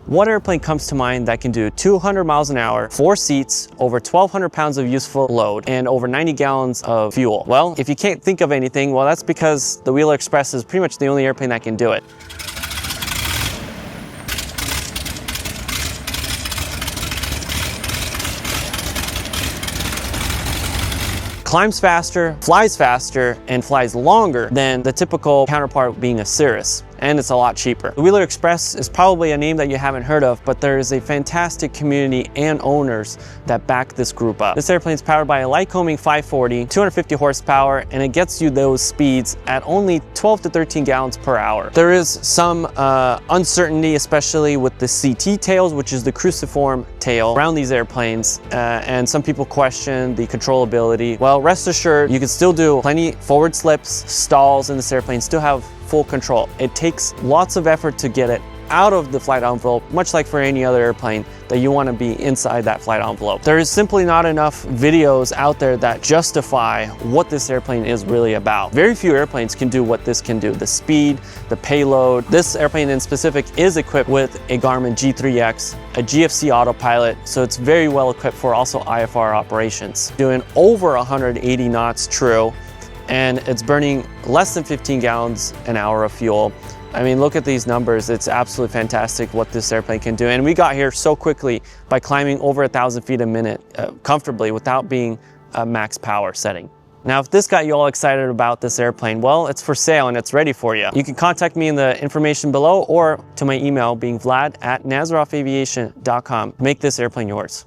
What airplane comes to mind that can do 200 miles an hour, 4 seats, over 1,200 pounds of useful load, and over 90 gallons of fuel? Well, if you can't think of anything, well, that's because the Wheeler Express is pretty much the only airplane that can do it. Climbs faster, and flies longer than the typical counterpart being a Cirrus. And it's a lot cheaper. The Wheeler Express is probably a name that you haven't heard of, but there is a fantastic community and owners that back this group up. This airplane is powered by a Lycoming IO-540, 250 horsepower, and it gets you those speeds at only 12 to 13 gallons per hour. There is some uncertainty, especially with the CT tails, which is the cruciform tail around these airplanes, and some people question the controllability. Well, rest assured, you can still do plenty forward slips, stalls in this airplane, still have full control. It takes lots of effort to get it out of the flight envelope, much like for any other airplane, that you want to be inside that flight envelope. There is simply not enough videos out there that justify what this airplane is really about. Very few airplanes can do what this can do. The speed, the payload. This airplane in specific is equipped with a Garmin G3X, a GFC autopilot, so it's very well equipped for also IFR operations. Doing over 180 knots true, and it's burning less than 15 gallons an hour of fuel. I mean, look at these numbers. It's absolutely fantastic what this airplane can do. And we got here so quickly by climbing over 1,000 feet a minute comfortably without being a max power setting. Now, if this got you all excited about this airplane, well, it's for sale and it's ready for you. You can contact me in the information below or to my email being vlad@nazarovaviation.com. Make this airplane yours.